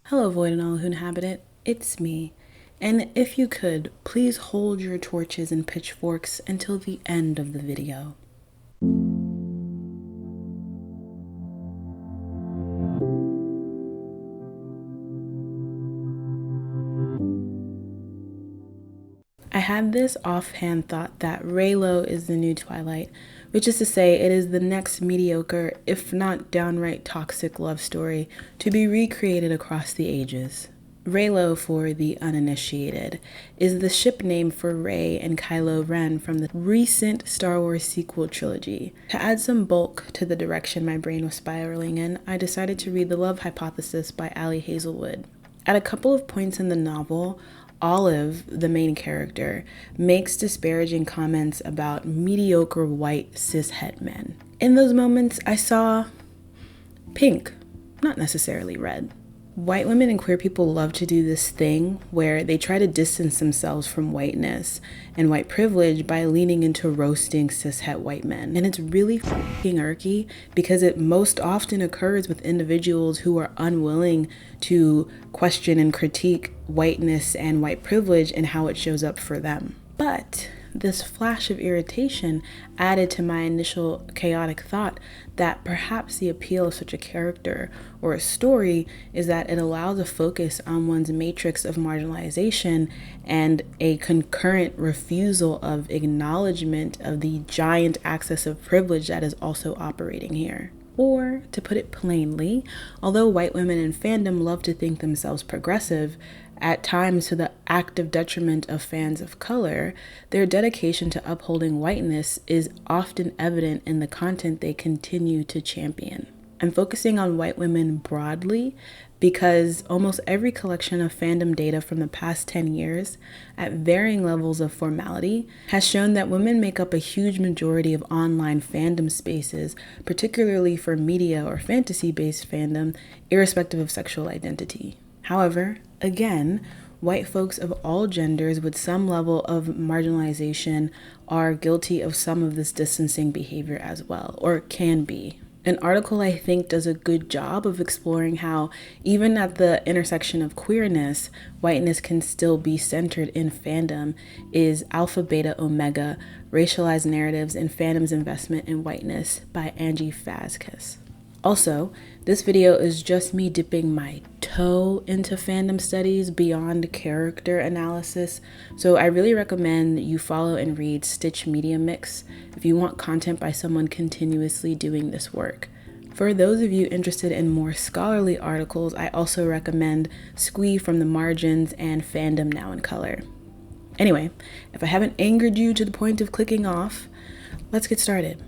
Hello, Void and all who inhabit it. It's me. And if you could, please hold your torches and pitchforks until the end of the video. I had this offhand thought that Reylo is the new Twilight, which is to say it is the next mediocre, if not downright toxic love story to be recreated across the ages. Reylo, for the uninitiated, is the ship name for Rey and Kylo Ren from the recent Star Wars sequel trilogy. To add some bulk to the direction my brain was spiraling in, I decided to read The Love Hypothesis by Ali Hazelwood. At a couple of points in the novel, Olive, the main character, makes disparaging comments about mediocre white cishet men. In those moments, I saw pink, not necessarily red. White women and queer people love to do this thing where they try to distance themselves from whiteness and white privilege by leaning into roasting cishet white men. And it's really fucking irky because it most often occurs with individuals who are unwilling to question and critique whiteness and white privilege and how it shows up for them. But this flash of irritation added to my initial chaotic thought that perhaps the appeal of such a character or a story is that it allows a focus on one's matrix of marginalization and a concurrent refusal of acknowledgement of the giant axis of privilege that is also operating here. Or, to put it plainly, although white women in fandom love to think themselves progressive, at times to the active detriment of fans of color, their dedication to upholding whiteness is often evident in the content they continue to champion. I'm focusing on white women broadly because almost every collection of fandom data from the past 10 years, at varying levels of formality, has shown that women make up a huge majority of online fandom spaces, particularly for media or fantasy-based fandom, irrespective of sexual identity. However, again, white folks of all genders with some level of marginalization are guilty of some of this distancing behavior as well, or can be. An article I think does a good job of exploring how, even at the intersection of queerness, whiteness can still be centered in fandom is Alpha Beta Omega, Racialized Narratives and Fandom's Investment in Whiteness by Angie Fazkes. Also, this video is just me dipping my toe into fandom studies beyond character analysis, so I really recommend you follow and read Stitch Media Mix if you want content by someone continuously doing this work. For those of you interested in more scholarly articles, I also recommend Squee from the Margins and Fandom Now in Color. Anyway, if I haven't angered you to the point of clicking off, let's get started.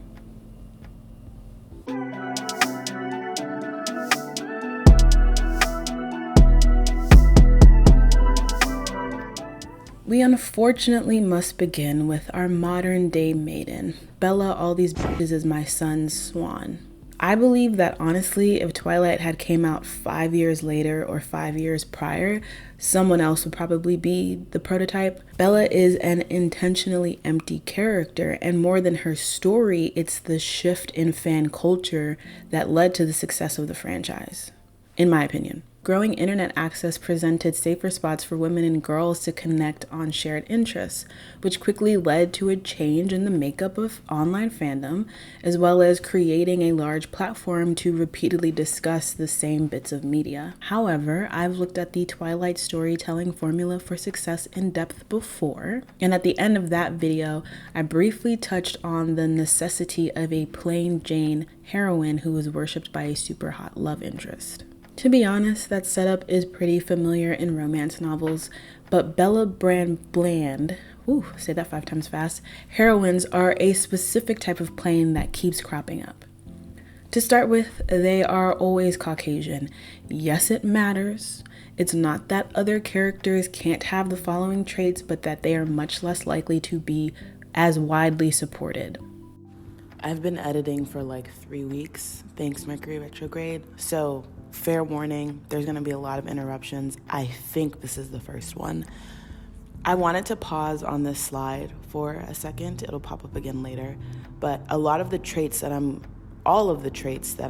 We unfortunately must begin with our modern day maiden. Bella, all these bitches is my son's swan. I believe that honestly, if Twilight had came out 5 years later or 5 years prior, someone else would probably be the prototype. Bella is an intentionally empty character, and more than her story, it's the shift in fan culture that led to the success of the franchise, in my opinion. Growing internet access presented safer spots for women and girls to connect on shared interests, which quickly led to a change in the makeup of online fandom, as well as creating a large platform to repeatedly discuss the same bits of media. However, I've looked at the Twilight storytelling formula for success in depth before, and at the end of that video, I briefly touched on the necessity of a plain Jane heroine who was worshipped by a super hot love interest. To be honest, that setup is pretty familiar in romance novels, but Bella Bland, say that 5 times fast, heroines are a specific type of plane that keeps cropping up. To start with, they are always Caucasian. Yes, it matters. It's not that other characters can't have the following traits, but that they are much less likely to be as widely supported. I've been editing for like 3 weeks, thanks Mercury retrograde, so fair warning, there's going to be a lot of interruptions. I think this is the first one. I wanted to pause on this slide for a second. It'll pop up again later. But all of the traits that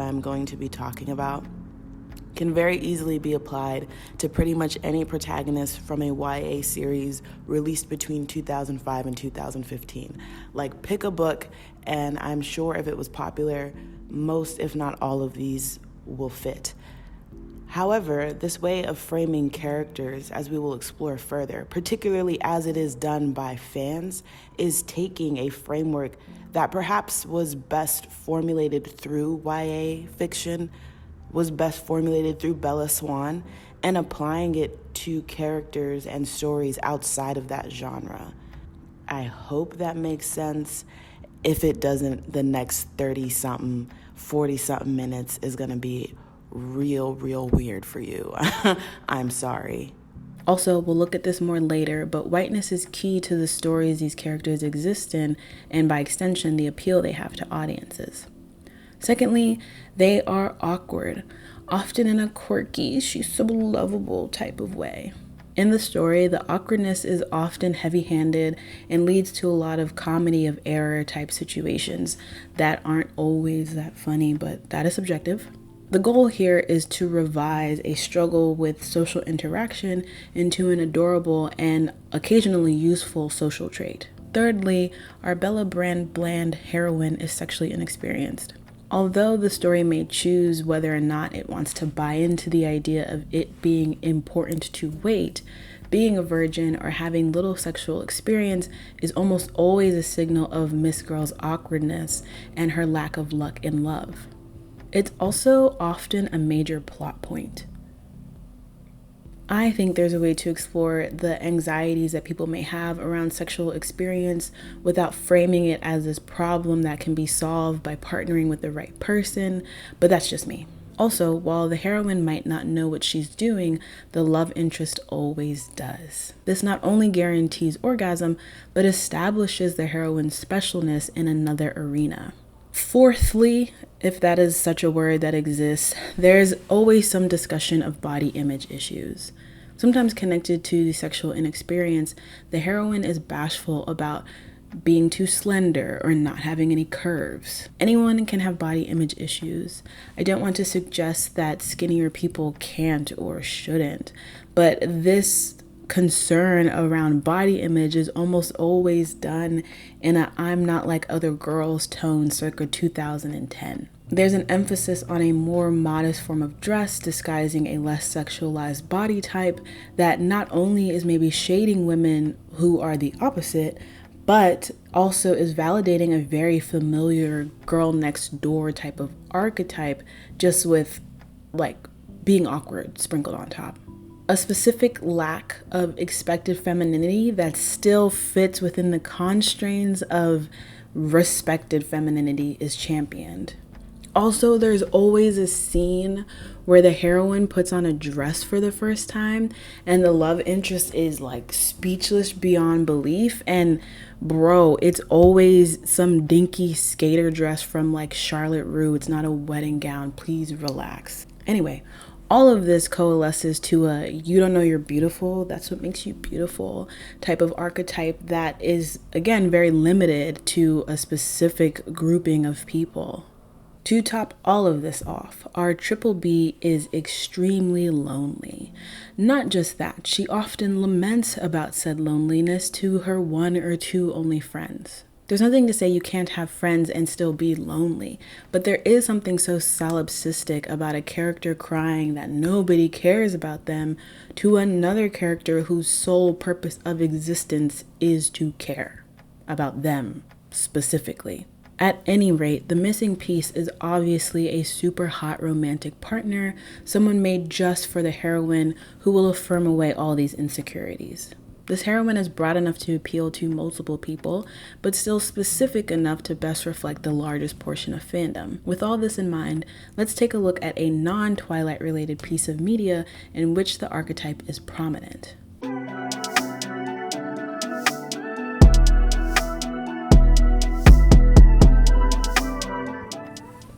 I'm going to be talking about can very easily be applied to pretty much any protagonist from a YA series released between 2005 and 2015. Like, pick a book, and I'm sure if it was popular, most, if not all of these will fit. However, this way of framing characters, as we will explore further, particularly as it is done by fans, is taking a framework that perhaps was best formulated through YA fiction, was best formulated through Bella Swan, and applying it to characters and stories outside of that genre. I hope that makes sense. If it doesn't, the next 30-something, 40-something minutes is going to be real weird for you. I'm sorry. Also, we'll look at this more later, but whiteness is key to the stories these characters exist in, and by extension, the appeal they have to audiences. Secondly, they are awkward, often in a quirky, she's so lovable type of way. In the story, the awkwardness is often heavy-handed and leads to a lot of comedy of error type situations that aren't always that funny, but that is subjective. The goal here is to revise a struggle with social interaction into an adorable and occasionally useful social trait. Thirdly, our Bella bland heroine is sexually inexperienced. Although the story may choose whether or not it wants to buy into the idea of it being important to wait, being a virgin or having little sexual experience is almost always a signal of Miss Girl's awkwardness and her lack of luck in love. It's also often a major plot point. I think there's a way to explore the anxieties that people may have around sexual experience without framing it as this problem that can be solved by partnering with the right person, but that's just me. Also, while the heroine might not know what she's doing, the love interest always does. This not only guarantees orgasm, but establishes the heroine's specialness in another arena. Fourthly, if that is such a word that exists, there's always some discussion of body image issues. Sometimes connected to the sexual inexperience, the heroine is bashful about being too slender or not having any curves. Anyone can have body image issues. I don't want to suggest that skinnier people can't or shouldn't, but this concern around body image is almost always done in a I'm not like other girls tone circa 2010. There's an emphasis on a more modest form of dress disguising a less sexualized body type that not only is maybe shading women who are the opposite, but also is validating a very familiar girl next door type of archetype, just with like being awkward sprinkled on top. A specific lack of expected femininity that still fits within the constraints of respected femininity is championed. Also, there's always a scene where the heroine puts on a dress for the first time and the love interest is like speechless beyond belief. And bro, it's always some dinky skater dress from like Charlotte Russe. It's not a wedding gown. Please relax. Anyway, all of this coalesces to a you don't know you're beautiful, that's what makes you beautiful type of archetype that is, again, very limited to a specific grouping of people. To top all of this off, our triple B is extremely lonely. Not just that, she often laments about said loneliness to her one or two only friends. There's nothing to say you can't have friends and still be lonely, but there is something so solipsistic about a character crying that nobody cares about them to another character whose sole purpose of existence is to care about them specifically. At any rate, the missing piece is obviously a super hot romantic partner, someone made just for the heroine who will affirm away all these insecurities. This heroine is broad enough to appeal to multiple people, but still specific enough to best reflect the largest portion of fandom. With all this in mind, let's take a look at a non-Twilight related piece of media in which the archetype is prominent.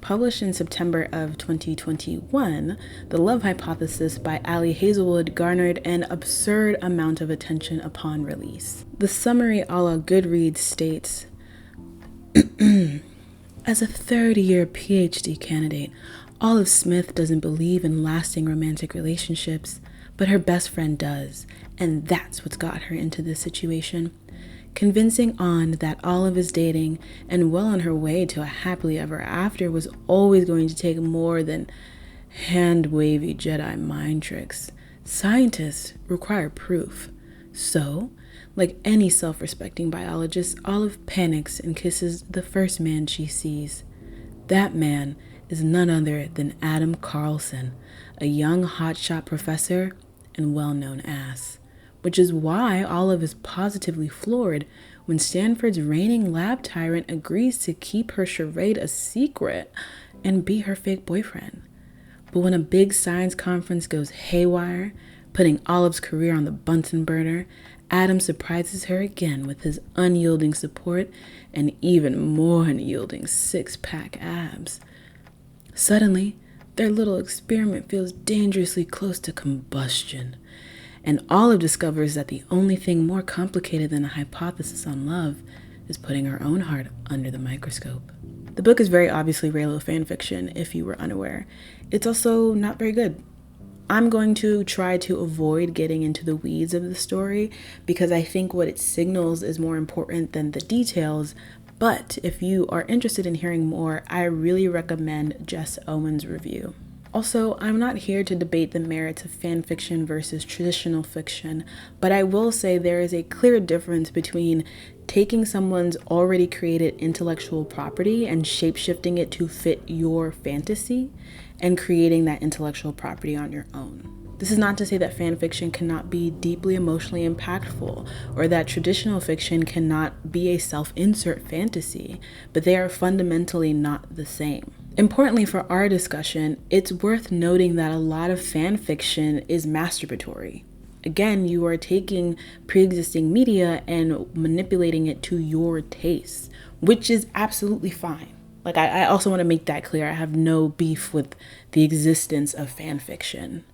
Published in September of 2021, The Love Hypothesis by Ali Hazelwood garnered an absurd amount of attention upon release. The summary a la Goodreads states, as a third-year PhD candidate, Olive Smith doesn't believe in lasting romantic relationships, but her best friend does, and that's what's got her into this situation. Convincing An that Olive is dating and well on her way to a happily ever after was always going to take more than hand-wavy Jedi mind tricks. Scientists require proof. So, like any self-respecting biologist, Olive panics and kisses the first man she sees. That man is none other than Adam Carlson, a young hotshot professor and well-known ass. Which is why Olive is positively floored when Stanford's reigning lab tyrant agrees to keep her charade a secret and be her fake boyfriend. But when a big science conference goes haywire, putting Olive's career on the Bunsen burner, Adam surprises her again with his unyielding support and even more unyielding six-pack abs. Suddenly, their little experiment feels dangerously close to combustion, and Olive discovers that the only thing more complicated than a hypothesis on love is putting her own heart under the microscope. The book is very obviously Reylo fanfiction, if you were unaware. It's also not very good. I'm going to try to avoid getting into the weeds of the story because I think what it signals is more important than the details. But if you are interested in hearing more, I really recommend Jess Owen's review. Also, I'm not here to debate the merits of fan fiction versus traditional fiction, but I will say there is a clear difference between taking someone's already created intellectual property and shape-shifting it to fit your fantasy and creating that intellectual property on your own. This is not to say that fan fiction cannot be deeply emotionally impactful or that traditional fiction cannot be a self-insert fantasy, but they are fundamentally not the same. Importantly for our discussion, it's worth noting that a lot of fan fiction is masturbatory. Again, you are taking pre-existing media and manipulating it to your tastes, which is absolutely fine. Like, I also want to make that clear. I have no beef with the existence of fan fiction.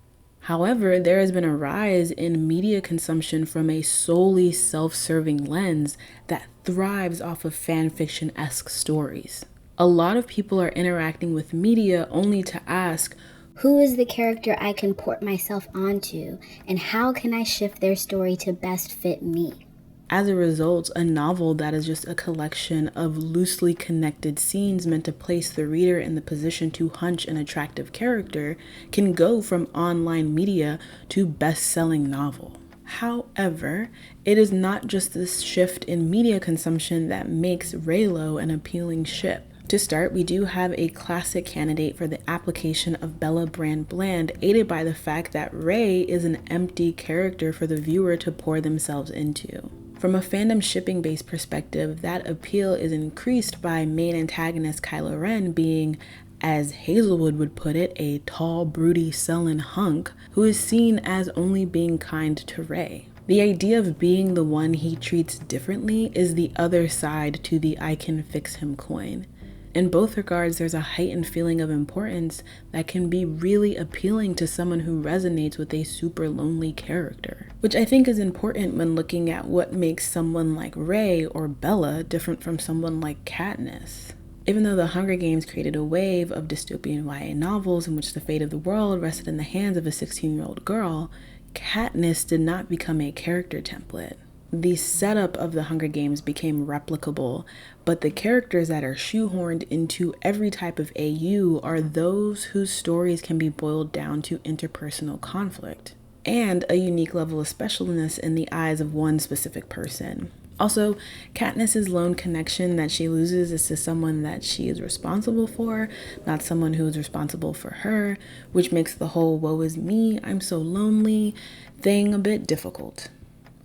However, there has been a rise in media consumption from a solely self-serving lens that thrives off of fan fiction-esque stories. A lot of people are interacting with media only to ask, who is the character I can port myself onto, and how can I shift their story to best fit me? As a result, a novel that is just a collection of loosely connected scenes meant to place the reader in the position to hunch an attractive character can go from online media to best-selling novel. However, it is not just this shift in media consumption that makes Reylo an appealing ship. To start, we do have a classic candidate for the application of Bella Brand Bland, aided by the fact that Rey is an empty character for the viewer to pour themselves into. From a fandom shipping-based perspective, that appeal is increased by main antagonist Kylo Ren being, as Hazelwood would put it, a tall, broody, sullen hunk who is seen as only being kind to Rey. The idea of being the one he treats differently is the other side to the I can fix him coin. In both regards, there's a heightened feeling of importance that can be really appealing to someone who resonates with a super lonely character, which I think is important when looking at what makes someone like Rey or Bella different from someone like Katniss. Even though the Hunger Games created a wave of dystopian YA novels in which the fate of the world rested in the hands of a 16-year-old girl, Katniss did not become a character template. The setup of the Hunger Games became replicable, but the characters that are shoehorned into every type of AU are those whose stories can be boiled down to interpersonal conflict and a unique level of specialness in the eyes of one specific person. Also, Katniss's lone connection that she loses is to someone that she is responsible for, not someone who is responsible for her, which makes the whole woe is me, I'm so lonely thing a bit difficult.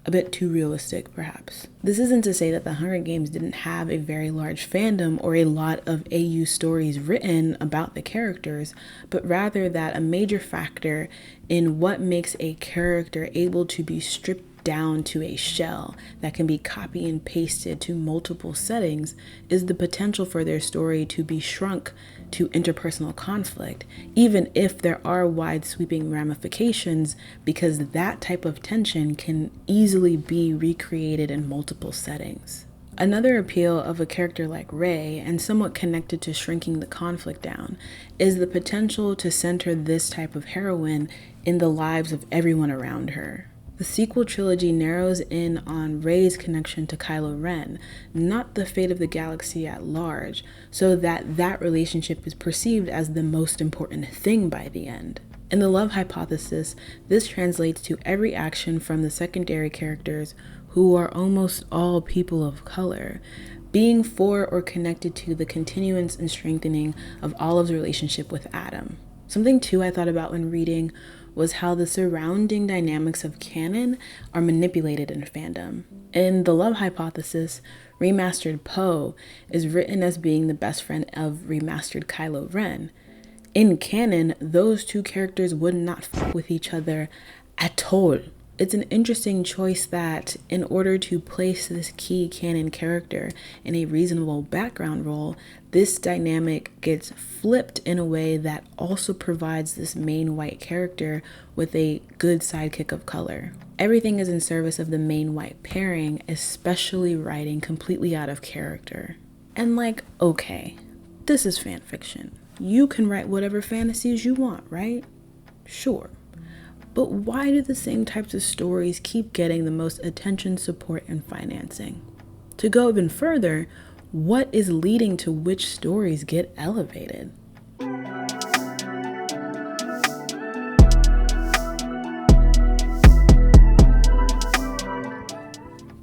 A bit too realistic, perhaps. This isn't to say that the Hunger Games didn't have a very large fandom or a lot of AU stories written about the characters, but rather that a major factor in what makes a character able to be stripped down to a shell that can be copy and pasted to multiple settings is the potential for their story to be shrunk to interpersonal conflict, even if there are wide sweeping ramifications, because that type of tension can easily be recreated in multiple settings. Another appeal of a character like Rey, and somewhat connected to shrinking the conflict down, is the potential to center this type of heroine in the lives of everyone around her. The sequel trilogy narrows in on Rey's connection to Kylo Ren, not the fate of the galaxy at large, so that that relationship is perceived as the most important thing by the end. In the love hypothesis, this translates to every action from the secondary characters, who are almost all people of color, being for or connected to the continuance and strengthening of Olive's relationship with Adam. Something too I thought about when reading was how the surrounding dynamics of canon are manipulated in fandom. In the love hypothesis, remastered Poe is written as being the best friend of remastered Kylo Ren. In canon, those two characters would not fuck with each other at all. It's an interesting choice that, in order to place this key canon character in a reasonable background role, this dynamic gets flipped in a way that also provides this main white character with a good sidekick of color. Everything is in service of the main white pairing, especially writing completely out of character. And okay, this is fan fiction. You can write whatever fantasies you want, right? Sure. But why do the same types of stories keep getting the most attention, support, and financing? To go even further, what is leading to which stories get elevated?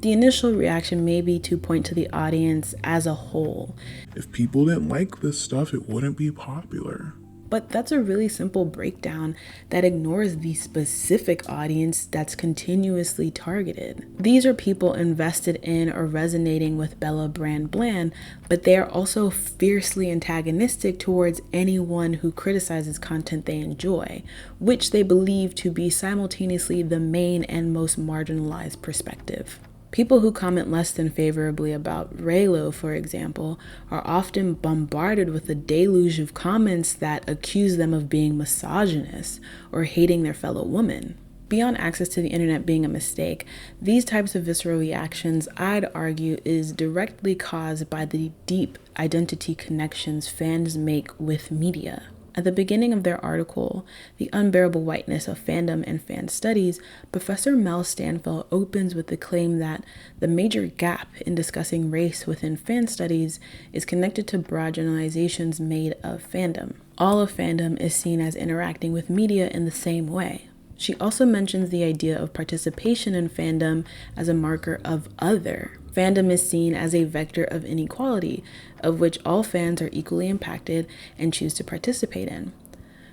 The initial reaction may be to point to the audience as a whole. If people didn't like this stuff, it wouldn't be popular. But that's a really simple breakdown that ignores the specific audience that's continuously targeted. These are people invested in or resonating with Bella Bland, but they are also fiercely antagonistic towards anyone who criticizes content they enjoy, which they believe to be simultaneously the main and most marginalized perspective. People who comment less than favorably about Reylo, for example, are often bombarded with a deluge of comments that accuse them of being misogynist or hating their fellow woman. Beyond access to the internet being a mistake, these types of visceral reactions, I'd argue, is directly caused by the deep identity connections fans make with media. At the beginning of their article, The Unbearable Whiteness of Fandom and Fan Studies, Professor Mel Stanfill opens with the claim that the major gap in discussing race within fan studies is connected to broad generalizations made of fandom. All of fandom is seen as interacting with media in the same way. She also mentions the idea of participation in fandom as a marker of other. Fandom is seen as a vector of inequality, of which all fans are equally impacted and choose to participate in.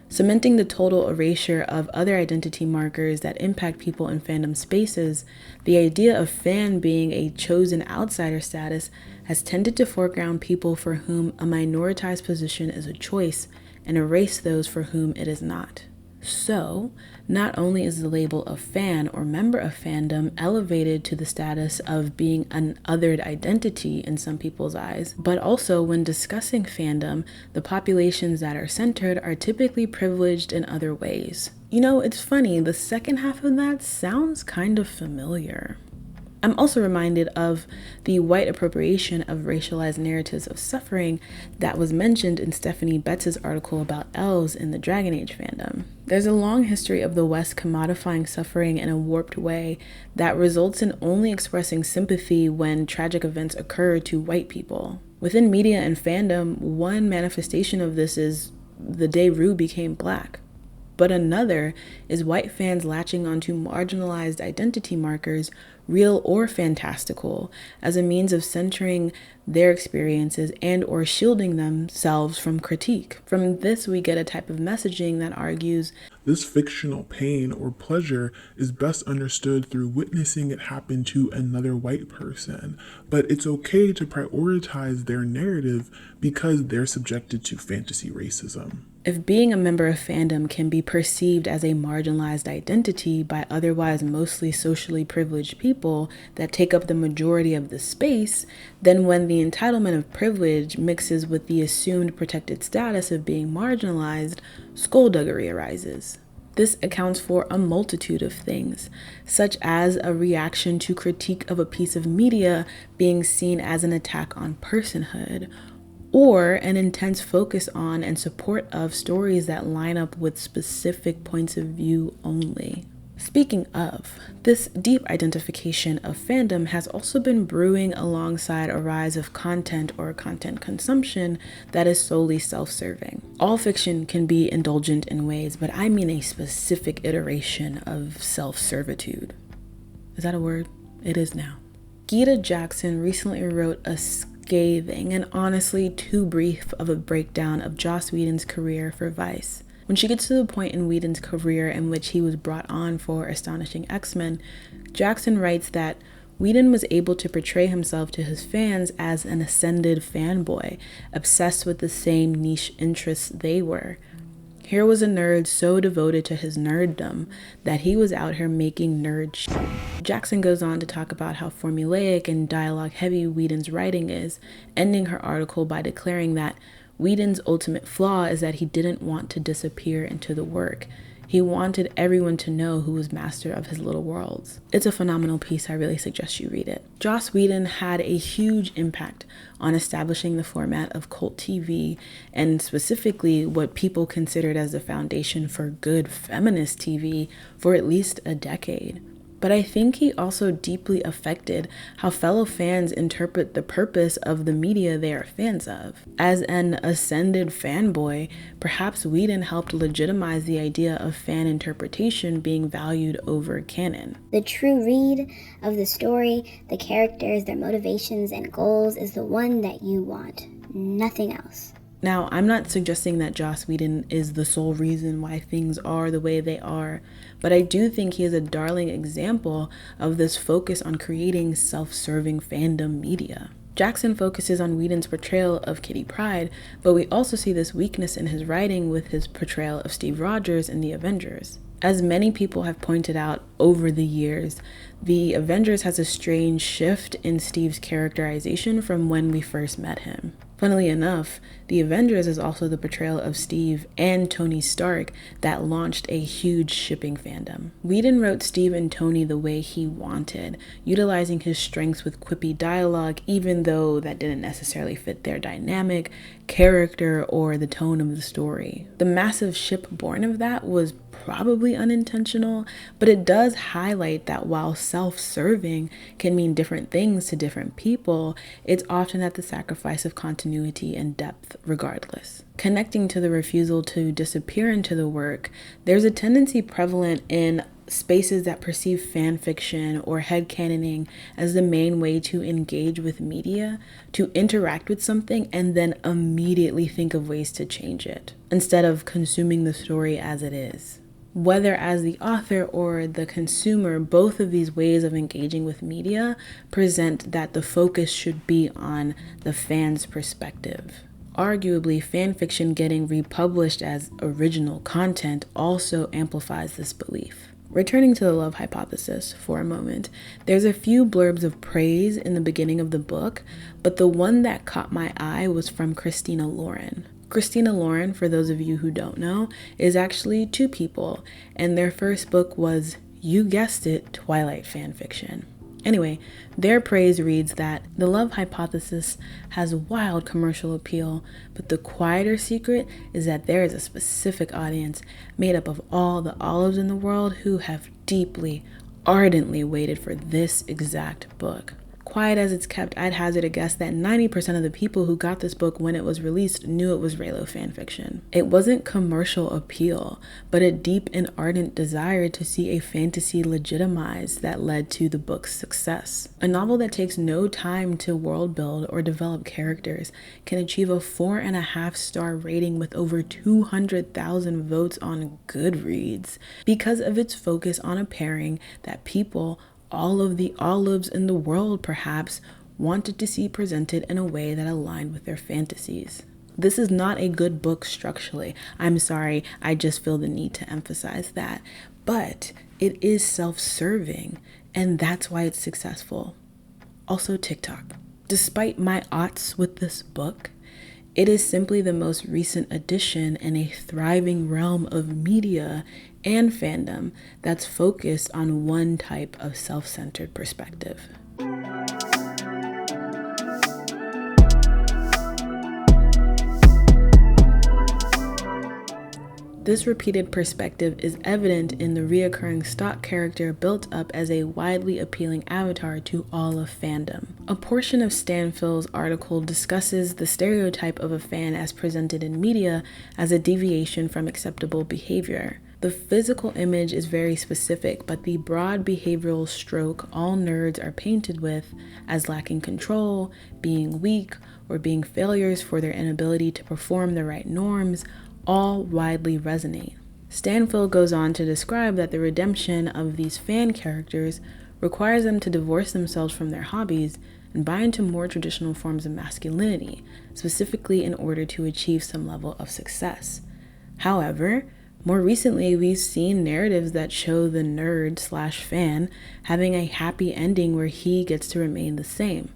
Cementing the total erasure of other identity markers that impact people in fandom spaces, the idea of fan being a chosen outsider status has tended to foreground people for whom a minoritized position is a choice and erase those for whom it is not. So, not only is the label of fan or member of fandom elevated to the status of being an othered identity in some people's eyes, but also when discussing fandom, the populations that are centered are typically privileged in other ways. You know, it's funny, the second half of that sounds kind of familiar. I'm also reminded of the white appropriation of racialized narratives of suffering that was mentioned in Stephanie Betts' article about elves in the Dragon Age fandom. There's a long history of the West commodifying suffering in a warped way that results in only expressing sympathy when tragic events occur to white people. Within media and fandom, one manifestation of this is the day Rue became black. But another is white fans latching onto marginalized identity markers, real or fantastical, as a means of centering their experiences and or shielding themselves from critique. From this, we get a type of messaging that argues, this fictional pain or pleasure is best understood through witnessing it happen to another white person, but it's okay to prioritize their narrative because they're subjected to fantasy racism. If being a member of fandom can be perceived as a marginalized identity by otherwise mostly socially privileged people that take up the majority of the space, then when the entitlement of privilege mixes with the assumed protected status of being marginalized, skullduggery arises. This accounts for a multitude of things, such as a reaction to critique of a piece of media being seen as an attack on personhood, or an intense focus on and support of stories that line up with specific points of view only. Speaking of, this deep identification of fandom has also been brewing alongside a rise of content or content consumption that is solely self-serving. All fiction can be indulgent in ways, but I mean a specific iteration of self-servitude. Is that a word? It is now. Gita Jackson recently wrote a scathing and honestly too brief of a breakdown of Joss Whedon's career for Vice. When she gets to the point in Whedon's career in which he was brought on for Astonishing X-Men, Jackson writes that Whedon was able to portray himself to his fans as an ascended fanboy, obsessed with the same niche interests they were. Here was a nerd so devoted to his nerddom that he was out here making nerd shit. Jackson goes on to talk about how formulaic and dialogue-heavy Whedon's writing is, ending her article by declaring that Whedon's ultimate flaw is that he didn't want to disappear into the work. He wanted everyone to know who was master of his little worlds. It's a phenomenal piece. I really suggest you read it. Joss Whedon had a huge impact on establishing the format of cult TV, and specifically what people considered as the foundation for good feminist TV for at least a decade. But I think he also deeply affected how fellow fans interpret the purpose of the media they are fans of. As an ascended fanboy, perhaps Whedon helped legitimize the idea of fan interpretation being valued over canon. The true read of the story, the characters, their motivations and goals is the one that you want, nothing else. Now, I'm not suggesting that Joss Whedon is the sole reason why things are the way they are, but I do think he is a darling example of this focus on creating self-serving fandom media. Jackson focuses on Whedon's portrayal of Kitty Pryde, but we also see this weakness in his writing with his portrayal of Steve Rogers in The Avengers. As many people have pointed out over the years, The Avengers has a strange shift in Steve's characterization from when we first met him. Funnily enough, The Avengers is also the portrayal of Steve and Tony Stark that launched a huge shipping fandom. Whedon wrote Steve and Tony the way he wanted, utilizing his strengths with quippy dialogue, even though that didn't necessarily fit their dynamic, character, or the tone of the story. The massive ship born of that was probably unintentional, but it does highlight that while self-serving can mean different things to different people, it's often at the sacrifice of continuity and depth regardless. Connecting to the refusal to disappear into the work, there's a tendency prevalent in spaces that perceive fan fiction or headcanoning as the main way to engage with media, to interact with something and then immediately think of ways to change it, instead of consuming the story as it is. Whether as the author or the consumer, both of these ways of engaging with media present that the focus should be on the fan's perspective. Arguably, fan fiction getting republished as original content also amplifies this belief. Returning to the love hypothesis for a moment, there's a few blurbs of praise in the beginning of the book, but the one that caught my eye was from Christina Lauren. Christina Lauren, for those of you who don't know, is actually two people, and their first book was, you guessed it, Twilight fanfiction. Anyway, their praise reads that the love hypothesis has wild commercial appeal, but the quieter secret is that there is a specific audience made up of all the olives in the world who have deeply, ardently waited for this exact book. Quiet as it's kept, I'd hazard a guess that 90% of the people who got this book when it was released knew it was Reylo fanfiction. It wasn't commercial appeal, but a deep and ardent desire to see a fantasy legitimized that led to the book's success. A novel that takes no time to world build or develop characters can achieve a 4.5-star rating with over 200,000 votes on Goodreads because of its focus on a pairing that people, all of the olives in the world perhaps, wanted to see presented in a way that aligned with their fantasies. This is not a good book structurally. I'm sorry, I just feel the need to emphasize that. But it is self-serving, and that's why it's successful. Also TikTok. Despite my odds with this book, It is simply the most recent addition in a thriving realm of media and fandom that's focused on one type of self-centered perspective. This repeated perspective is evident in the reoccurring stock character built up as a widely appealing avatar to all of fandom. A portion of Stanfill's article discusses the stereotype of a fan as presented in media as a deviation from acceptable behavior. The physical image is very specific, but the broad behavioral stroke all nerds are painted with as lacking control, being weak, or being failures for their inability to perform the right norms all widely resonate. Stanfill goes on to describe that the redemption of these fan characters requires them to divorce themselves from their hobbies and buy into more traditional forms of masculinity, specifically in order to achieve some level of success. However, more recently, we've seen narratives that show the nerd/fan having a happy ending where he gets to remain the same.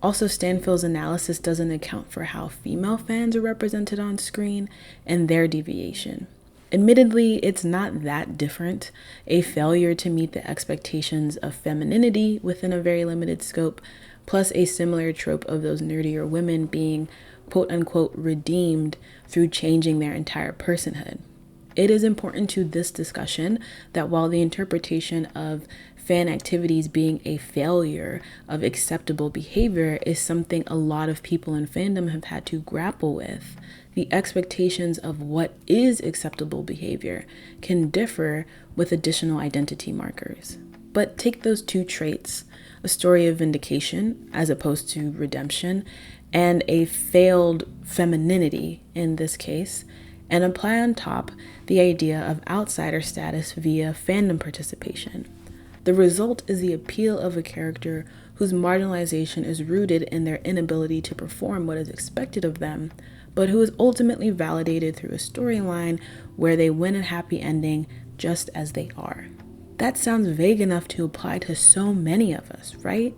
Also, Stanfill's analysis doesn't account for how female fans are represented on screen and their deviation. Admittedly, it's not that different, a failure to meet the expectations of femininity within a very limited scope, plus a similar trope of those nerdier women being quote-unquote redeemed through changing their entire personhood. It is important to this discussion that while the interpretation of fan activities being a failure of acceptable behavior is something a lot of people in fandom have had to grapple with, the expectations of what is acceptable behavior can differ with additional identity markers. But take those two traits, a story of vindication as opposed to redemption, and a failed femininity in this case, and apply on top the idea of outsider status via fandom participation. The result is the appeal of a character whose marginalization is rooted in their inability to perform what is expected of them, but who is ultimately validated through a storyline where they win a happy ending just as they are. That sounds vague enough to apply to so many of us, right?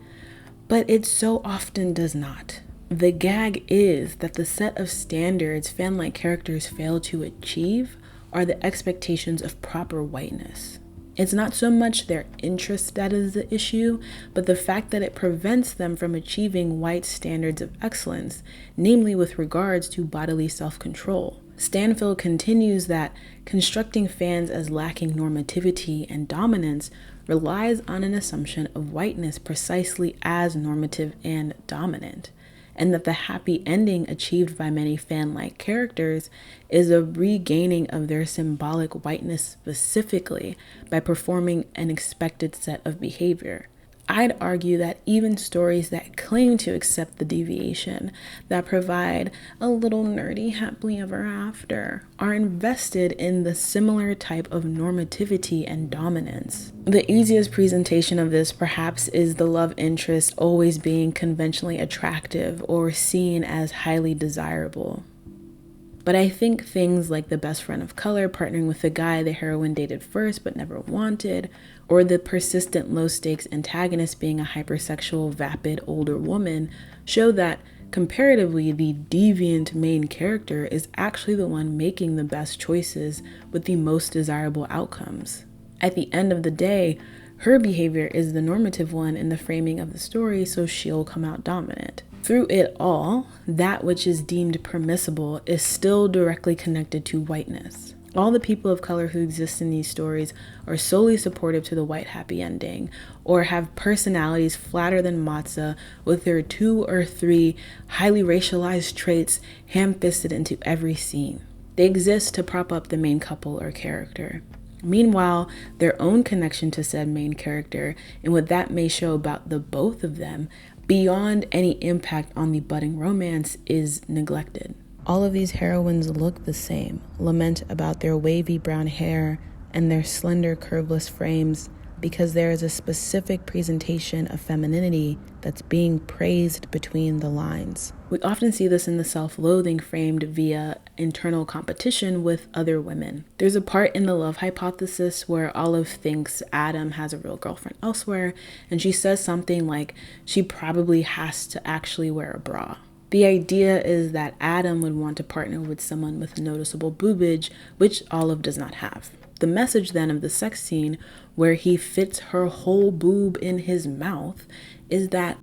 But it so often does not. The gag is that the set of standards fan-like characters fail to achieve are the expectations of proper whiteness. It's not so much their interest that is the issue, but the fact that it prevents them from achieving white standards of excellence, namely with regards to bodily self-control. Stanfill continues that constructing fans as lacking normativity and dominance relies on an assumption of whiteness precisely as normative and dominant, and that the happy ending achieved by many fan-like characters is a regaining of their symbolic whiteness specifically by performing an expected set of behavior. I'd argue that even stories that claim to accept the deviation, that provide a little nerdy happily ever after, are invested in the similar type of normativity and dominance. The easiest presentation of this perhaps is the love interest always being conventionally attractive or seen as highly desirable. But I think things like the best friend of color partnering with the guy the heroine dated first but never wanted, or the persistent low-stakes antagonist being a hypersexual, vapid older woman, show that comparatively the deviant main character is actually the one making the best choices with the most desirable outcomes. At the end of the day, her behavior is the normative one in the framing of the story, so she'll come out dominant. Through it all, that which is deemed permissible is still directly connected to whiteness. All the people of color who exist in these stories are solely supportive to the white happy ending, or have personalities flatter than matzah with their 2 or 3 highly racialized traits ham-fisted into every scene. They exist to prop up the main couple or character. Meanwhile, their own connection to said main character and what that may show about the both of them beyond any impact on the budding romance is neglected. All of these heroines look the same, lament about their wavy brown hair and their slender curveless frames because there is a specific presentation of femininity that's being praised between the lines. We often see this in the self-loathing framed via internal competition with other women. There's a part in the love hypothesis where Olive thinks Adam has a real girlfriend elsewhere, and she says something like she probably has to actually wear a bra. The idea is that Adam would want to partner with someone with noticeable boobage, which Olive does not have. The message then of the sex scene, where he fits her whole boob in his mouth, is that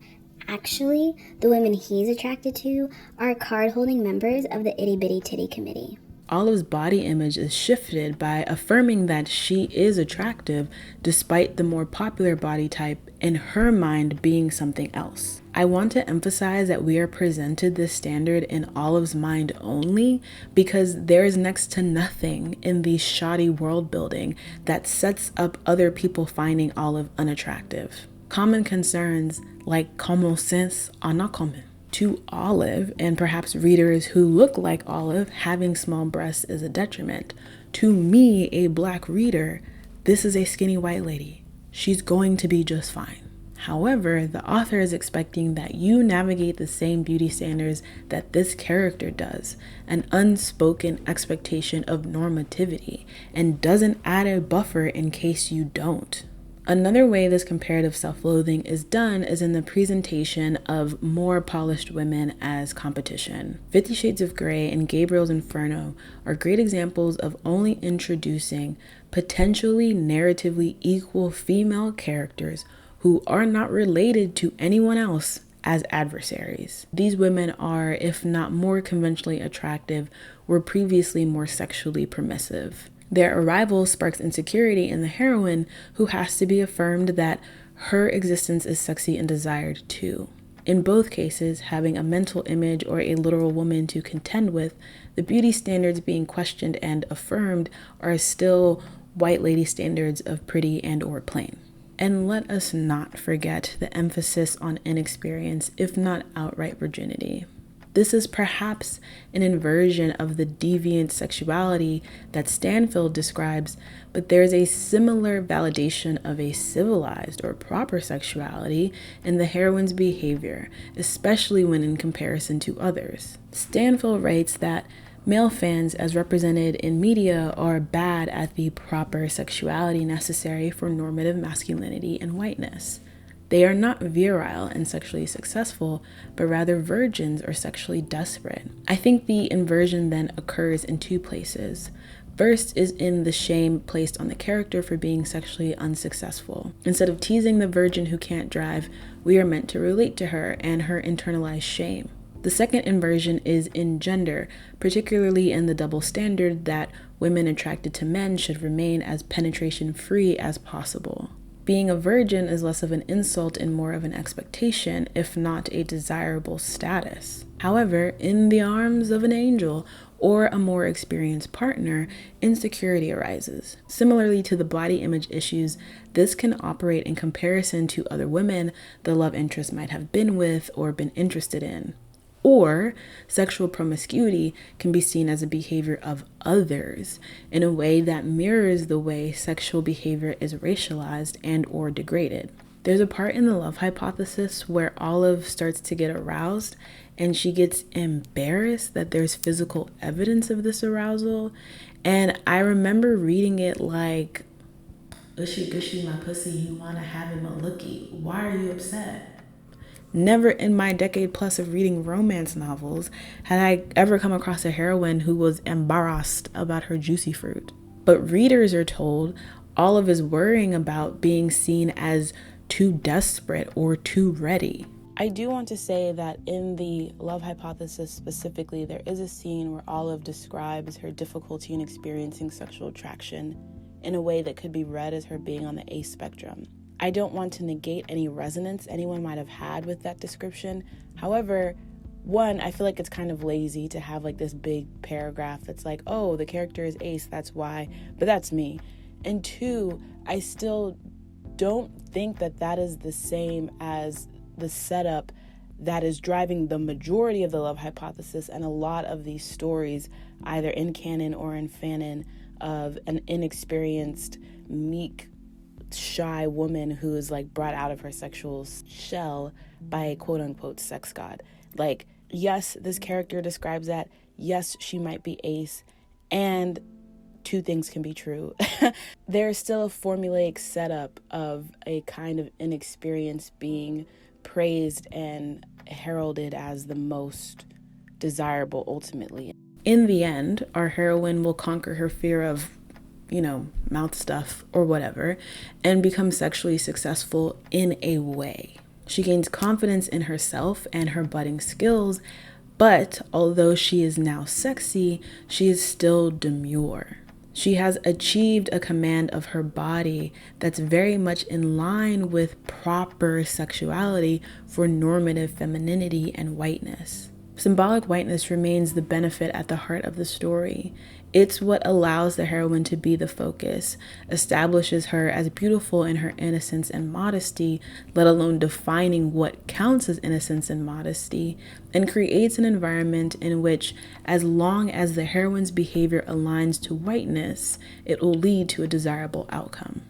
actually, the women he's attracted to are card-holding members of the Itty Bitty Titty Committee. Olive's body image is shifted by affirming that she is attractive despite the more popular body type in her mind being something else. I want to emphasize that we are presented this standard in Olive's mind only because there is next to nothing in the shoddy world building that sets up other people finding Olive unattractive. Common concerns like common sense are not common. To Olive, and perhaps readers who look like Olive, having small breasts is a detriment. To me, a black reader, this is a skinny white lady. She's going to be just fine. However, the author is expecting that you navigate the same beauty standards that this character does, an unspoken expectation of normativity, and doesn't add a buffer in case you don't. Another way this comparative self-loathing is done is in the presentation of more polished women as competition. 50 Shades of Grey and Gabriel's Inferno are great examples of only introducing potentially narratively equal female characters who are not related to anyone else as adversaries. These women are, if not more conventionally attractive, were previously more sexually permissive. Their arrival sparks insecurity in the heroine, who has to be affirmed that her existence is sexy and desired too. In both cases, having a mental image or a literal woman to contend with, the beauty standards being questioned and affirmed are still white lady standards of pretty and or plain. And let us not forget the emphasis on inexperience, if not outright virginity. This is perhaps an inversion of the deviant sexuality that Stanfill describes, but there's a similar validation of a civilized or proper sexuality in the heroine's behavior, especially when in comparison to others. Stanfill writes that male fans, as represented in media, are bad at the proper sexuality necessary for normative masculinity and whiteness. They are not virile and sexually successful, but rather virgins or sexually desperate. I think the inversion then occurs in two places. First is in the shame placed on the character for being sexually unsuccessful. Instead of teasing the virgin who can't drive, we are meant to relate to her and her internalized shame. The second inversion is in gender, particularly in the double standard that women attracted to men should remain as penetration-free as possible. Being a virgin is less of an insult and more of an expectation, if not a desirable status. However, in the arms of an angel or a more experienced partner, insecurity arises. Similarly to the body image issues, this can operate in comparison to other women the love interest might have been with or been interested in. Or sexual promiscuity can be seen as a behavior of others in a way that mirrors the way sexual behavior is racialized and or degraded. There's a part in the love hypothesis where Olive starts to get aroused and she gets embarrassed that there's physical evidence of this arousal. And I remember reading it like, "Ushy gushy my pussy, you wanna have him a lookie. Why are you upset?" Never in my decade plus of reading romance novels had I ever come across a heroine who was embarrassed about her juicy fruit. But readers are told Olive is worrying about being seen as too desperate or too ready. I do want to say that in the love hypothesis specifically, there is a scene where Olive describes her difficulty in experiencing sexual attraction in a way that could be read as her being on the A spectrum. I don't want to negate any resonance anyone might have had with that description. However, one, I feel like it's kind of lazy to have like this big paragraph that's like, oh, the character is ace, that's why, but that's me. And two, I still don't think that that is the same as the setup that is driving the majority of the love hypothesis and a lot of these stories, either in canon or in fanon, of an inexperienced, meek, shy woman who is like brought out of her sexual shell by a quote-unquote sex god. Like, yes, this character describes that. Yes, she might be ace, and two things can be true. There's still a formulaic setup of a kind of inexperience being praised and heralded as the most desirable ultimately. In the end, our heroine will conquer her fear of, mouth stuff or whatever, and become sexually successful in a way. She gains confidence in herself and her budding skills, but although she is now sexy, she is still demure. She has achieved a command of her body that's very much in line with proper sexuality for normative femininity and whiteness. Symbolic whiteness remains the benefit at the heart of the story. It's what allows the heroine to be the focus, establishes her as beautiful in her innocence and modesty, let alone defining what counts as innocence and modesty, and creates an environment in which, as long as the heroine's behavior aligns to whiteness, it will lead to a desirable outcome.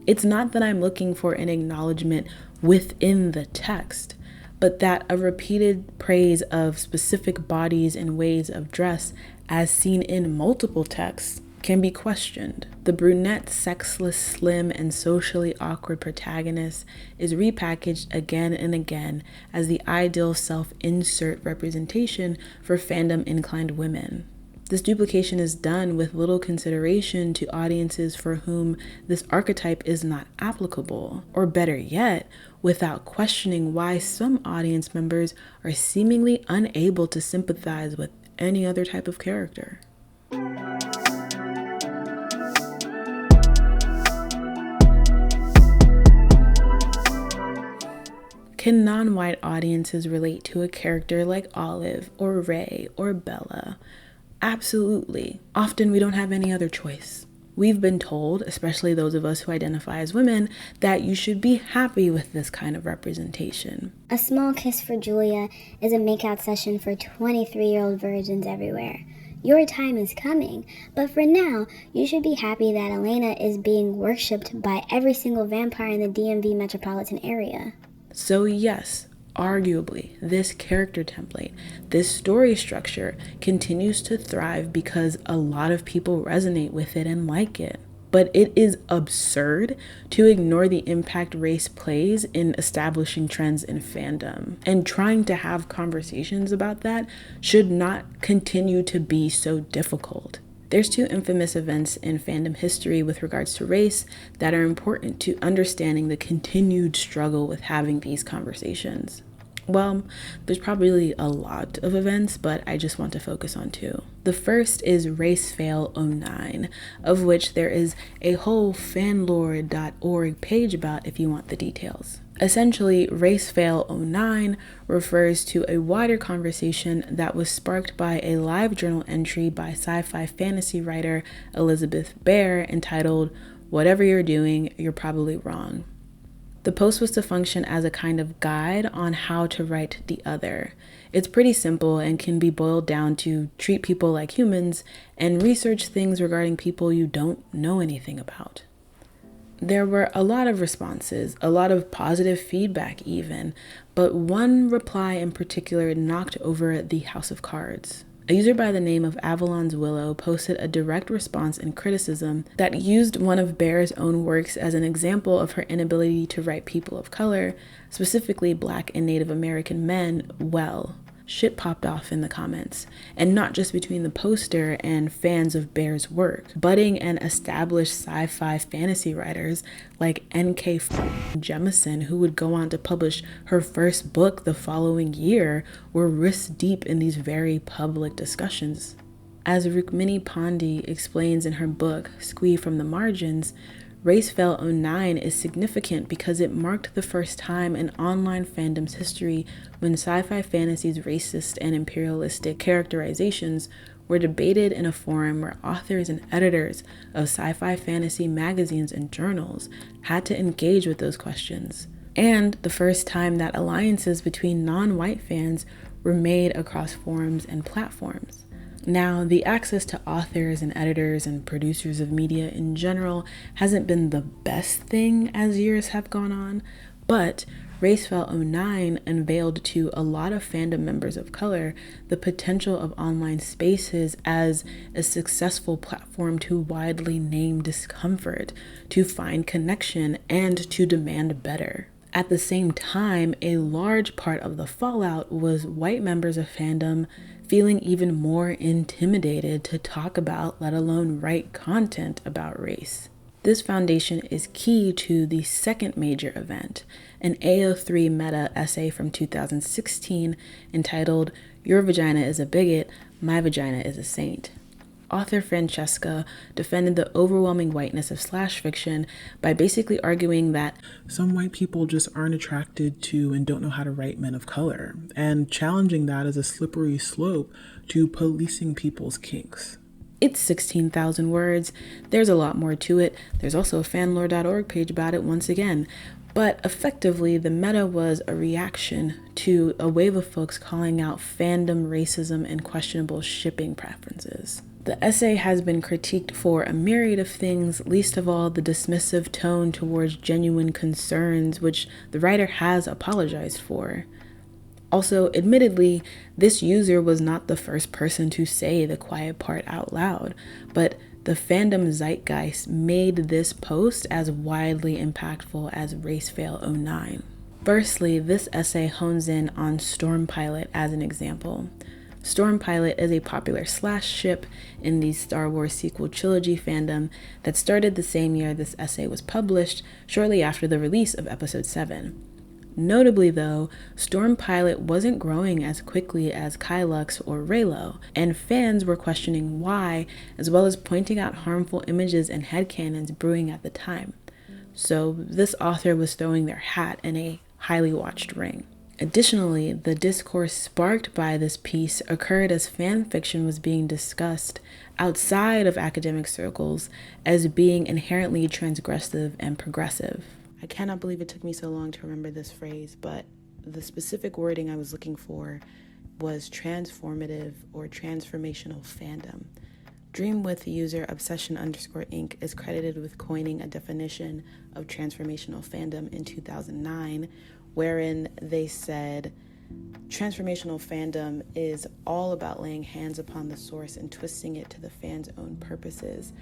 It's not that I'm looking for an acknowledgement within the text, but that a repeated praise of specific bodies and ways of dress, as seen in multiple texts, can be questioned. The brunette, sexless, slim, and socially awkward protagonist is repackaged again and again as the ideal self-insert representation for fandom-inclined women. This duplication is done with little consideration to audiences for whom this archetype is not applicable, or better yet, without questioning why some audience members are seemingly unable to sympathize with any other type of character. Can non-white audiences relate to a character like Olive or Rey or Bella? Absolutely. Often we don't have any other choice. We've been told, especially those of us who identify as women, that you should be happy with this kind of representation. A Small Kiss for Julia is a makeout session for 23-year-old virgins everywhere. Your time is coming, but for now, you should be happy that Elena is being worshipped by every single vampire in the DMV metropolitan area. So yes, arguably, this character template, this story structure continues to thrive because a lot of people resonate with it and like it. But it is absurd to ignore the impact race plays in establishing trends in fandom. And trying to have conversations about that should not continue to be so difficult. There's two infamous events in fandom history with regards to race that are important to understanding the continued struggle with having these conversations. Well, there's probably a lot of events, but I just want to focus on two. The first is Racefail 09, of which there is a whole fanlore.org page about if you want the details. Essentially, Racefail 09 refers to a wider conversation that was sparked by a live journal entry by sci-fi fantasy writer Elizabeth Bear entitled, "Whatever you're doing, you're probably wrong." The post was to function as a kind of guide on how to write the other. It's pretty simple and can be boiled down to treat people like humans and research things regarding people you don't know anything about. There were a lot of responses, a lot of positive feedback even, but one reply in particular knocked over the house of cards. A user by the name of Avalon's Willow posted a direct response and criticism that used one of Bear's own works as an example of her inability to write people of color, specifically Black and Native American men, well. Shit popped off in the comments, and not just between the poster and fans of Bear's work. Budding and established sci-fi fantasy writers like N.K. Jemisin, who would go on to publish her first book the following year, were wrist-deep in these very public discussions. As Rukmini Pandey explains in her book, Squee from the Margins, Racefail 09 is significant because it marked the first time in online fandom's history when sci-fi fantasy's racist and imperialistic characterizations were debated in a forum where authors and editors of sci-fi fantasy magazines and journals had to engage with those questions. And the first time that alliances between non-white fans were made across forums and platforms. Now, the access to authors and editors and producers of media in general hasn't been the best thing as years have gone on, but Racefail 09 unveiled to a lot of fandom members of color the potential of online spaces as a successful platform to widely name discomfort, to find connection, and to demand better. At the same time, a large part of the fallout was white members of fandom feeling even more intimidated to talk about, let alone write content about race. This foundation is key to the second major event, an AO3 meta essay from 2016 entitled "Your Vagina is a Bigot, My Vagina is a Saint." Author Francesca defended the overwhelming whiteness of slash fiction by basically arguing that some white people just aren't attracted to and don't know how to write men of color, and challenging that as a slippery slope to policing people's kinks. It's 16,000 words. There's a lot more to it. There's also a fanlore.org page about it once again. But effectively, the meta was a reaction to a wave of folks calling out fandom racism and questionable shipping preferences. The essay has been critiqued for a myriad of things, least of all the dismissive tone towards genuine concerns, which the writer has apologized for. Also, admittedly, this user was not the first person to say the quiet part out loud, but the fandom zeitgeist made this post as widely impactful as RaceFail09. Firstly, this essay hones in on Stormpilot as an example. Stormpilot is a popular slash ship in the Star Wars sequel trilogy fandom that started the same year this essay was published, shortly after the release of Episode 7. Notably though, Stormpilot wasn't growing as quickly as Kylux or Reylo, and fans were questioning why, as well as pointing out harmful images and headcanons brewing at the time. So this author was throwing their hat in a highly watched ring. Additionally, the discourse sparked by this piece occurred as fan fiction was being discussed outside of academic circles as being inherently transgressive and progressive. I cannot believe it took me so long to remember this phrase, but the specific wording I was looking for was transformative or transformational fandom. Dreamwith user obsession_inc is credited with coining a definition of transformational fandom in 2009, wherein they said, transformational fandom is all about laying hands upon the source and twisting it to the fan's own purposes.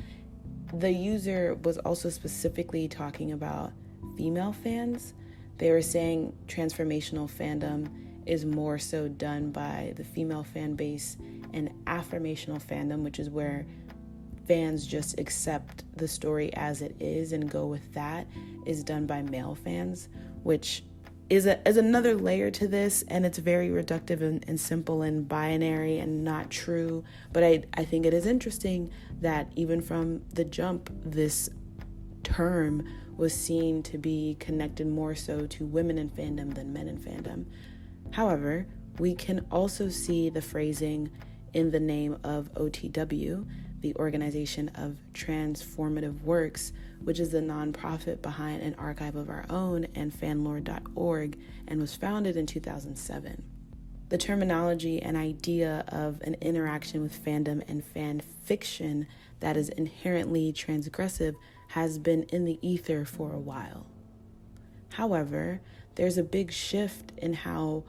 The user was also specifically talking about female fans. They were saying transformational fandom is more so done by the female fan base, and affirmational fandom, which is where fans just accept the story as it is and go with that, is done by male fans, which is another layer to this, and it's very reductive and simple and binary and not true. But I think it is interesting that even from the jump, this term was seen to be connected more so to women in fandom than men in fandom. However, we can also see the phrasing in the name of OTW, the Organization of Transformative Works, which is the nonprofit behind An Archive of Our Own and fanlore.org, and was founded in 2007. The terminology and idea of an interaction with fandom and fan fiction that is inherently transgressive has been in the ether for a while. However, there's a big shift in how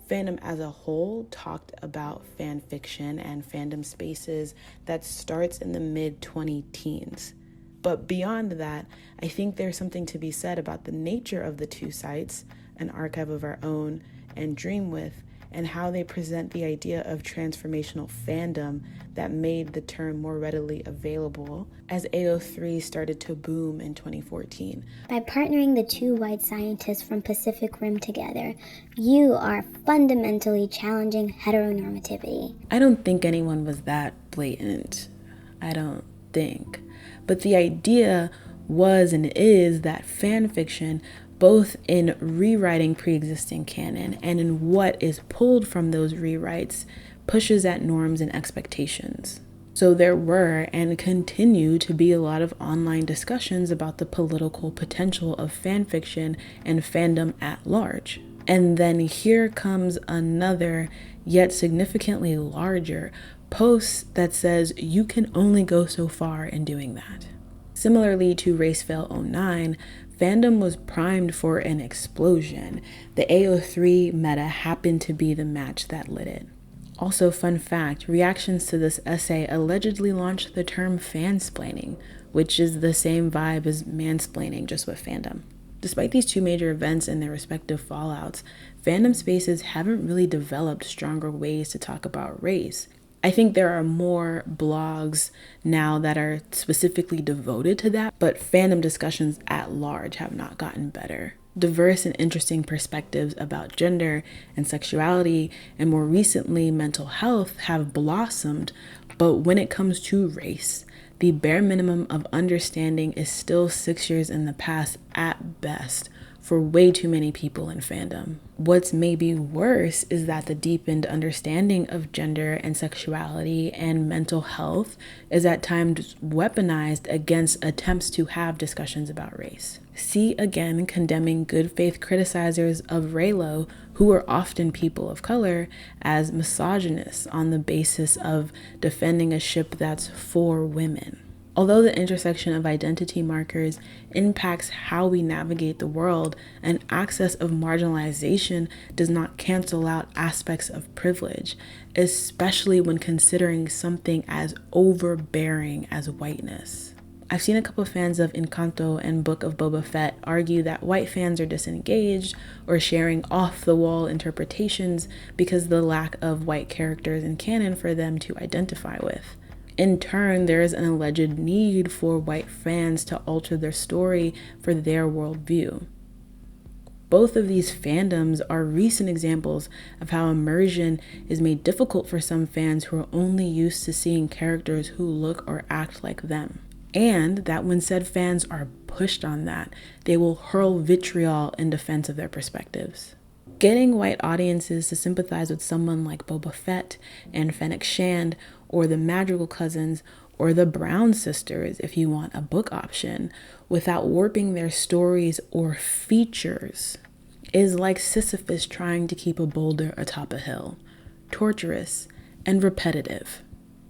fandom as a whole talked about fan fiction and fandom spaces that starts in the mid-2010s. But beyond that, I think there's something to be said about the nature of the two sites, An Archive of Our Own and Dreamwith, and how they present the idea of transformational fandom that made the term more readily available as AO3 started to boom in 2014. By partnering the two white scientists from Pacific Rim together, you are fundamentally challenging heteronormativity. I don't think anyone was that blatant. I don't think. But the idea was and is that fan fiction, both in rewriting pre-existing canon and in what is pulled from those rewrites, pushes at norms and expectations. So there were and continue to be a lot of online discussions about the political potential of fan fiction and fandom at large. And then here comes another, yet significantly larger, post that says you can only go so far in doing that. Similarly to RaceFail09, fandom was primed for an explosion. The AO3 meta happened to be the match that lit it. Also, fun fact, reactions to this essay allegedly launched the term fansplaining, which is the same vibe as mansplaining, just with fandom. Despite these two major events and their respective fallouts, fandom spaces haven't really developed stronger ways to talk about race. I think there are more blogs now that are specifically devoted to that, but fandom discussions at large have not gotten better. Diverse and interesting perspectives about gender and sexuality, and more recently mental health, have blossomed, but when it comes to race, the bare minimum of understanding is still 6 years in the past at best for way too many people in fandom. What's maybe worse is that the deepened understanding of gender and sexuality and mental health is at times weaponized against attempts to have discussions about race. See again condemning good faith criticizers of Reylo, who are often people of color, as misogynists on the basis of defending a ship that's for women. Although the intersection of identity markers impacts how we navigate the world, an access of marginalization does not cancel out aspects of privilege, especially when considering something as overbearing as whiteness. I've seen a couple of fans of Encanto and Book of Boba Fett argue that white fans are disengaged or sharing off-the-wall interpretations because of the lack of white characters in canon for them to identify with. In turn, there is an alleged need for white fans to alter their story for their worldview. Both of these fandoms are recent examples of how immersion is made difficult for some fans who are only used to seeing characters who look or act like them. And that when said fans are pushed on that, they will hurl vitriol in defense of their perspectives. Getting white audiences to sympathize with someone like Boba Fett and Fennec Shand, or the Madrigal cousins, or the Brown sisters if you want a book option, without warping their stories or features, is like Sisyphus trying to keep a boulder atop a hill. Torturous and repetitive.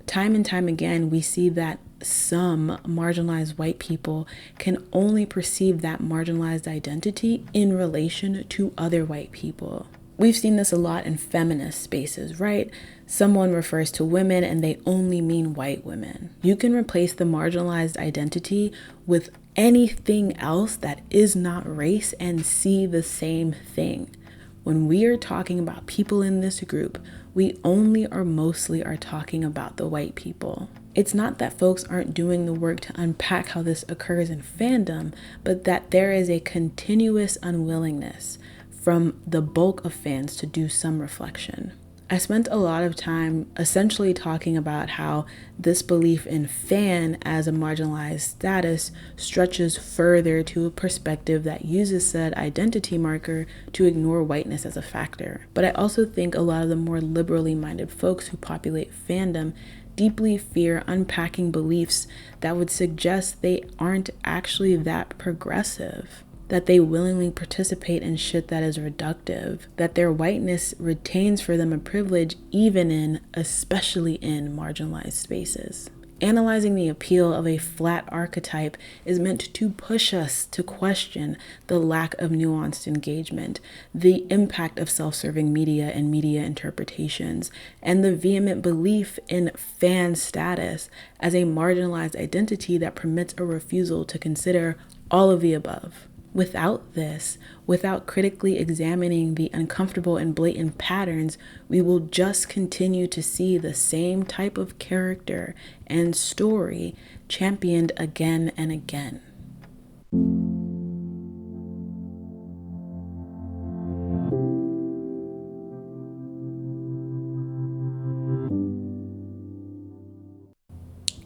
Time and time again, we see that some marginalized white people can only perceive that marginalized identity in relation to other white people. We've seen this a lot in feminist spaces, right? Someone refers to women and they only mean white women. You can replace the marginalized identity with anything else that is not race and see the same thing. When we are talking about people in this group, we only or mostly are talking about the white people. It's not that folks aren't doing the work to unpack how this occurs in fandom, but that there is a continuous unwillingness from the bulk of fans to do some reflection. I spent a lot of time essentially talking about how this belief in fan as a marginalized status stretches further to a perspective that uses said identity marker to ignore whiteness as a factor. But I also think a lot of the more liberally minded folks who populate fandom deeply fear unpacking beliefs that would suggest they aren't actually that progressive, that they willingly participate in shit that is reductive, that their whiteness retains for them a privilege even in, especially in, marginalized spaces. Analyzing the appeal of a flat archetype is meant to push us to question the lack of nuanced engagement, the impact of self-serving media and media interpretations, and the vehement belief in fan status as a marginalized identity that permits a refusal to consider all of the above. Without this, without critically examining the uncomfortable and blatant patterns, we will just continue to see the same type of character and story championed again and again.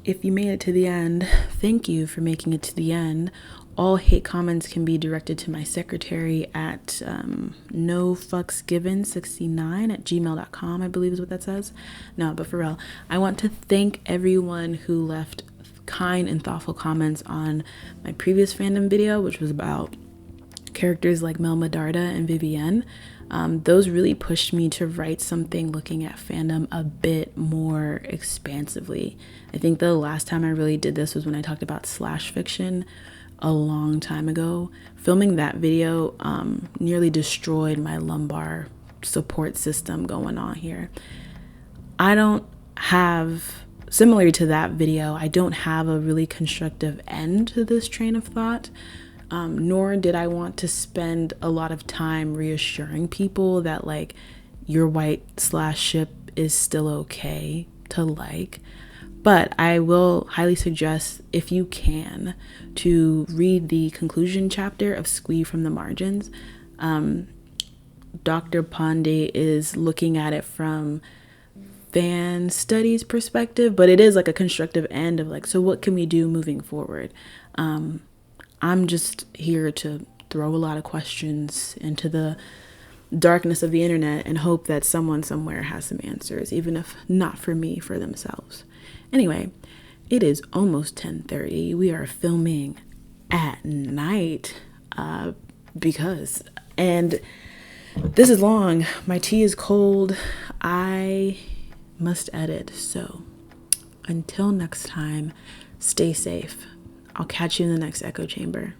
If you made it to the end, thank you for making it to the end. All hate comments can be directed to my secretary at nofucksgiven69@gmail.com, I believe is what that says. No, but for real, I want to thank everyone who left kind and thoughtful comments on my previous fandom video, which was about characters like Mel Medarda and Vivienne. Those really pushed me to write something looking at fandom a bit more expansively. I think the last time I really did this was when I talked about slash fiction a long time ago. Filming that video nearly destroyed my lumbar support system going on here. I don't have, similar to that video, I don't have a really constructive end to this train of thought. nor did I want to spend a lot of time reassuring people that like your white/ship is still okay to like. But I will highly suggest, if you can, to read the conclusion chapter of Squee from the Margins. Dr. Pandey is looking at it from fan studies perspective, but it is like a constructive end of like, so what can we do moving forward? I'm just here to throw a lot of questions into the darkness of the internet and hope that someone somewhere has some answers, even if not for me, for themselves. Anyway, it is almost 10:30. We are filming at night because, and this is long. My tea is cold. I must edit. So until next time, stay safe. I'll catch you in the next echo chamber.